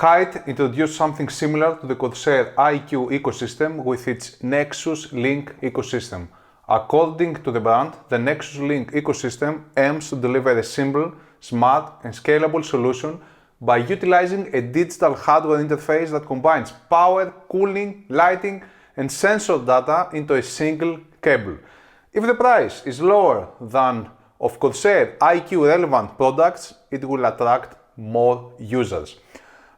Hyte introduced something similar to the Corsair IQ ecosystem with its Nexus Link ecosystem. According to the brand, the Nexus Link ecosystem aims to deliver a simple, smart and scalable solution by utilizing a digital hardware interface that combines power, cooling, lighting and sensor data into a single cable. If the price is lower than of Corsair IQ relevant products, it will attract more users.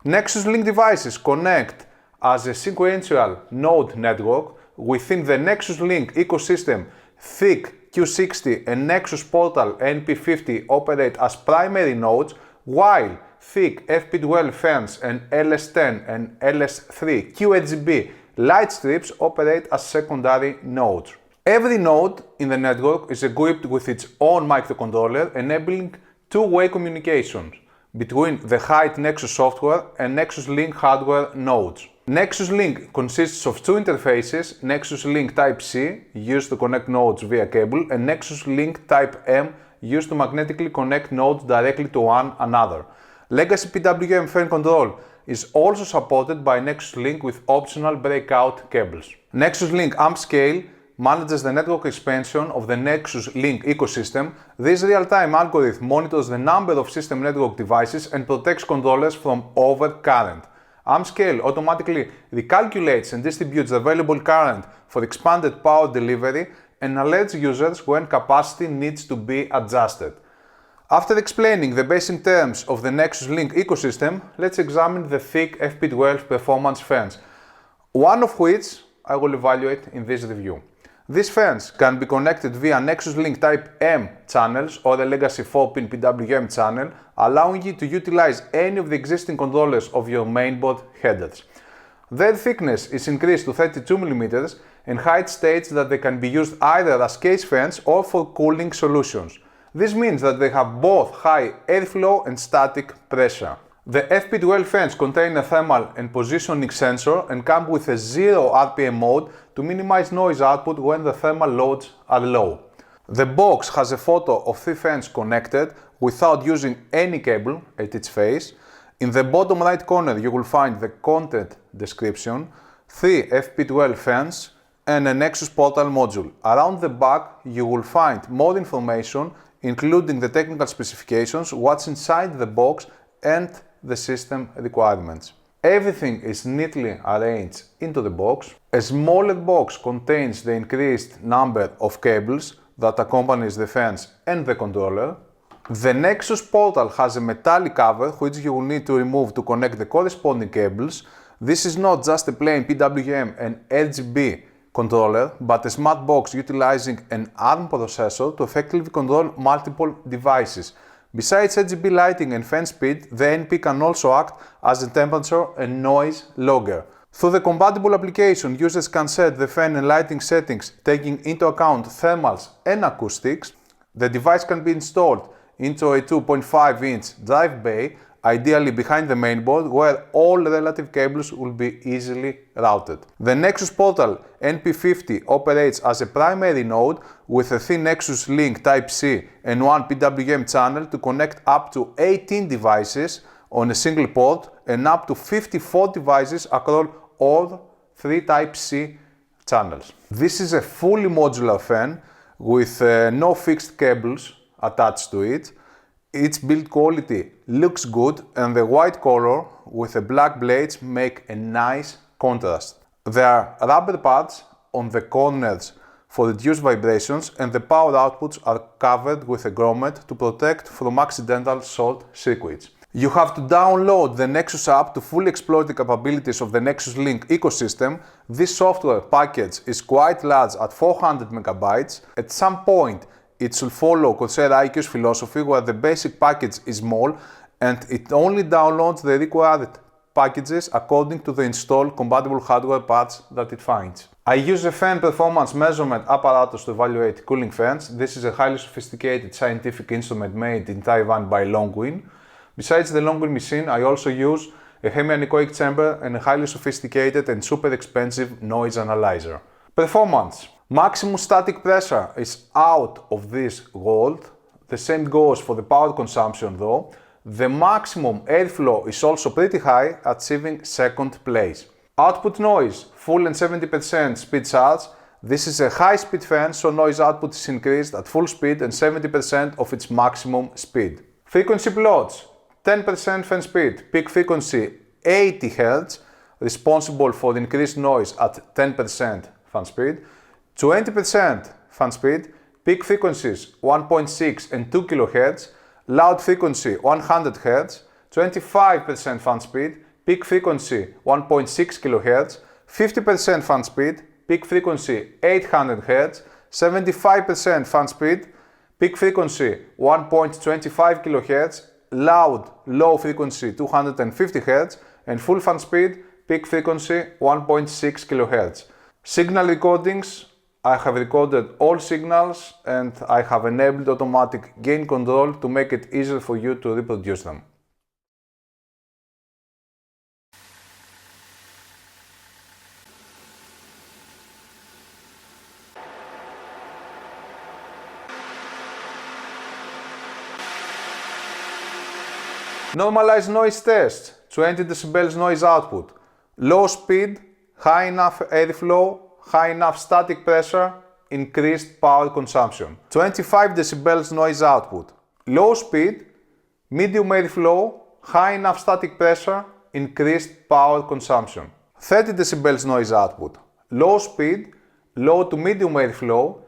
Nexus Link devices connect as a sequential node network within the Nexus Link ecosystem. THICC Q60 and Nexus Portal NP50 operate as primary nodes, while THICC FP12 fans and LS10 and LS3 QHB light strips operate as secondary nodes. Every node in the network is equipped with its own microcontroller, enabling two-way communications between the Hyte Nexus software and Nexus Link hardware nodes. Nexus Link consists of two interfaces, Nexus Link Type-C, used to connect nodes via cable, and Nexus Link Type-M, used to magnetically connect nodes directly to one another. Legacy PWM fan control is also supported by Nexus Link with optional breakout cables. Nexus Link Amp Scale manages the network expansion of the Nexus Link ecosystem. This real-time algorithm monitors the number of system network devices and protects controllers from overcurrent. AmpScale automatically recalculates and distributes the available current for expanded power delivery and alerts users when capacity needs to be adjusted. After explaining the basic terms of the Nexus Link ecosystem, let's examine the THICC FP12 performance fans, one of which I will evaluate in this review. These fans can be connected via Nexus Link Type-M channels or a legacy 4-pin PWM channel, allowing you to utilize any of the existing controllers of your mainboard headers. Their thickness is increased to 32 mm and Hyte states that they can be used either as case fans or for cooling solutions. This means that they have both high airflow and static pressure. The FP12 fans contain a thermal and positioning sensor and come with a 0 RPM mode to minimize noise output when the thermal loads are low. The box has a photo of 3 fans connected without using any cable at its face. In the bottom right corner you will find the content description, 3 FP12 fans and a Nexus Portal module. Around the back you will find more information, including the technical specifications, what's inside the box and the system requirements. Everything is neatly arranged into the box. A smaller box contains the increased number of cables that accompanies the fans and the controller. The Nexus Portal has a metallic cover which you will need to remove to connect the corresponding cables. This is not just a plain PWM and RGB controller, but a smart box utilizing an ARM processor to effectively control multiple devices. Besides RGB lighting and fan speed, the NP can also act as a temperature and noise logger. Through the compatible application, users can set the fan and lighting settings taking into account thermals and acoustics. The device can be installed into a 2.5-inch drive bay, ideally behind the mainboard, where all relative cables will be easily routed. The Nexus Portal NP50 operates as a primary node with a thin Nexus Link Type-C and one PWM channel to connect up to 18 devices on a single port and up to 54 devices across all 3 Type-C channels. This is a fully modular fan with no fixed cables attached to it. Its build quality looks good and the white color with the black blades make a nice contrast. There are rubber pads on the corners for reduced vibrations and the power outputs are covered with a grommet to protect from accidental short circuits. You have to download the Nexus app to fully exploit the capabilities of the Nexus Link ecosystem. This software package is quite large at 400 MB. At some point, it should follow Corsair IQ's philosophy where the basic package is small and it only downloads the required packages according to the installed compatible hardware parts that it finds. I use a fan performance measurement apparatus to evaluate cooling fans. This is a highly sophisticated scientific instrument made in Taiwan by Longwin. Besides the Longwin machine, I also use a hemianechoic chamber and a highly sophisticated and super expensive noise analyzer. Performance. Maximum static pressure is out of this world. The same goes for the power consumption though. The maximum airflow is also pretty high, achieving 2nd place. Output noise, full and 70% speed charge. This is a high-speed fan, so noise output is increased at full speed and 70% of its maximum speed. Frequency plots, 10% fan speed, peak frequency 80 Hz, responsible for the increased noise at 10% fan speed, 20% fan speed, peak frequencies 1.6 and 2 kHz, loud frequency 100 Hz, 25% fan speed, peak frequency 1.6 kHz, 50% fan speed, peak frequency 800 Hz, 75% fan speed, peak frequency 1.25 kHz, loud low frequency 250 Hz, and full fan speed, peak frequency 1.6 kHz. Signal recordings, I have recorded all signals and I have enabled automatic gain control to make it easier for you to reproduce them. Normalized noise test, 20 dB noise output, low speed, high enough airflow, high enough static pressure, increased power consumption. 25 dB noise output, low speed, medium airflow, high enough static pressure, increased power consumption. 30 dB noise output, low speed, low to medium airflow,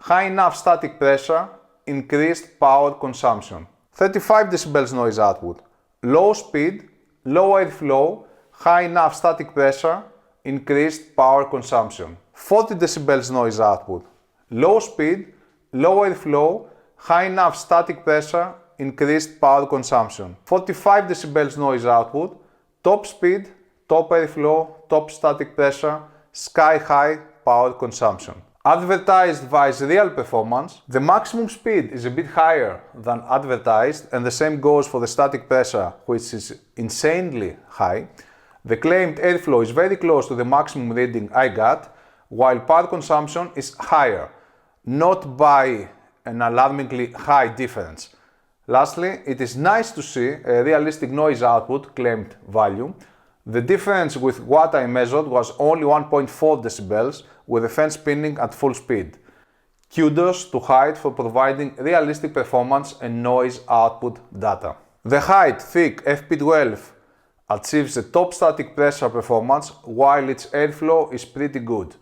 high enough static pressure, increased power consumption. 35 dB noise output, low speed, low airflow, high enough static pressure, increased power consumption. 40 dB noise output, low speed, low airflow, high enough static pressure, increased power consumption. 45 dB noise output, top speed, top airflow, top static pressure, sky high power consumption. Advertised vs real performance, the maximum speed is a bit higher than advertised, and the same goes for the static pressure, which is insanely high. The claimed airflow is very close to the maximum reading I got, while power consumption is higher, not by an alarmingly high difference. Lastly, it is nice to see a realistic noise output claimed value. The difference with what I measured was only 1.4 dB with the fan spinning at full speed. Kudos to Hyte for providing realistic performance and noise output data. The Hyte THICC FP12 achieves a top static pressure performance while its airflow is pretty good.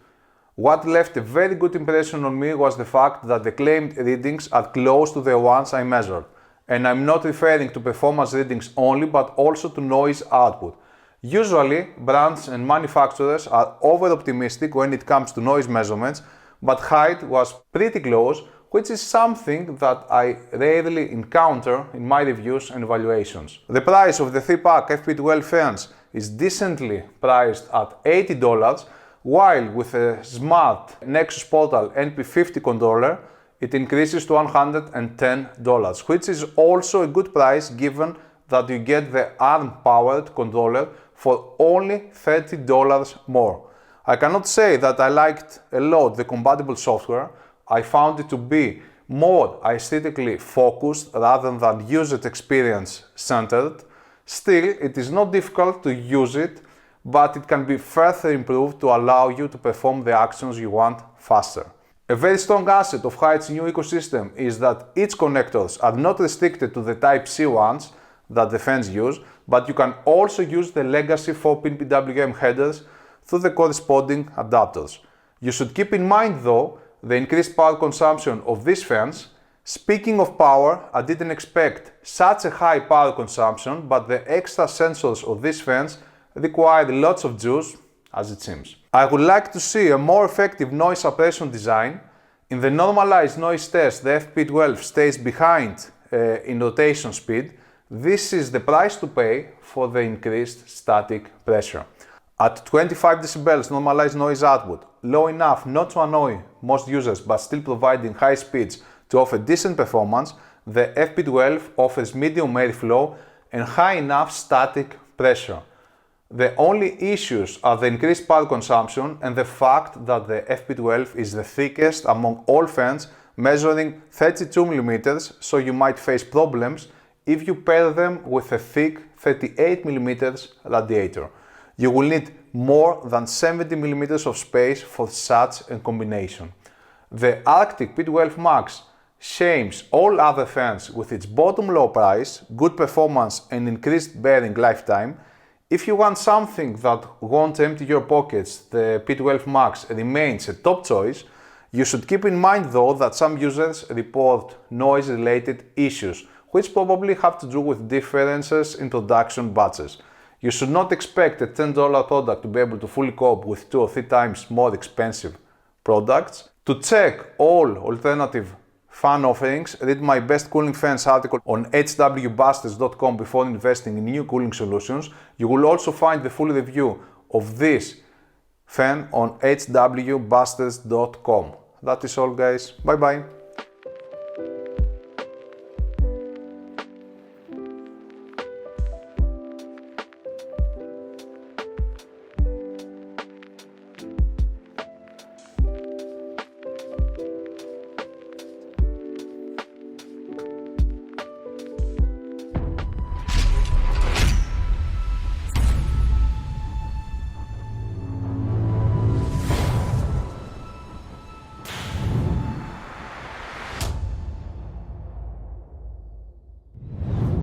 What left a very good impression on me was the fact that the claimed readings are close to the ones I measured. And I'm not referring to performance readings only, but also to noise output. Usually, brands and manufacturers are over-optimistic when it comes to noise measurements, but Hyte was pretty close, which is something that I rarely encounter in my reviews and evaluations. The price of the 3-pack FP12 fans is decently priced at $80, while with a smart Nexus Portal NP50 controller, it increases to $110, which is also a good price given that you get the ARM-powered controller for only $30 more. I cannot say that I liked a lot the compatible software. I found it to be more aesthetically focused rather than user experience centered. Still, it is not difficult to use it, but it can be further improved to allow you to perform the actions you want faster. A very strong asset of Hyte's new ecosystem is that its connectors are not restricted to the Type-C ones that the fans use, but you can also use the legacy 4-pin PWM headers through the corresponding adapters. You should keep in mind though the increased power consumption of these fans. Speaking of power, I didn't expect such a high power consumption, but the extra sensors of these fans require lots of juice, as it seems. I would like to see a more effective noise suppression design. In the normalized noise test, the FP12 stays behind in rotation speed. This is the price to pay for the increased static pressure. At 25 dB normalized noise output, low enough not to annoy most users but still providing high speeds to offer decent performance, the FP12 offers medium airflow and high enough static pressure. The only issues are the increased power consumption and the fact that the FP12 is the thickest among all fans, measuring 32 mm, so you might face problems if you pair them with a thick 38mm radiator. You will need more than 70mm of space for such a combination. The Arctic P12 Max shames all other fans with its bottom low price, good performance and increased bearing lifetime. If you want something that won't empty your pockets, the P12 Max remains a top choice. You should keep in mind though that some users report noise-related issues, which probably have to do with differences in production batches. You should not expect a $10 product to be able to fully cope with 2 or 3 times more expensive products. To check all alternative fan offerings, read my best cooling fans article on hwbusters.com before investing in new cooling solutions. You will also find the full review of this fan on hwbusters.com. That is all, guys. Bye bye.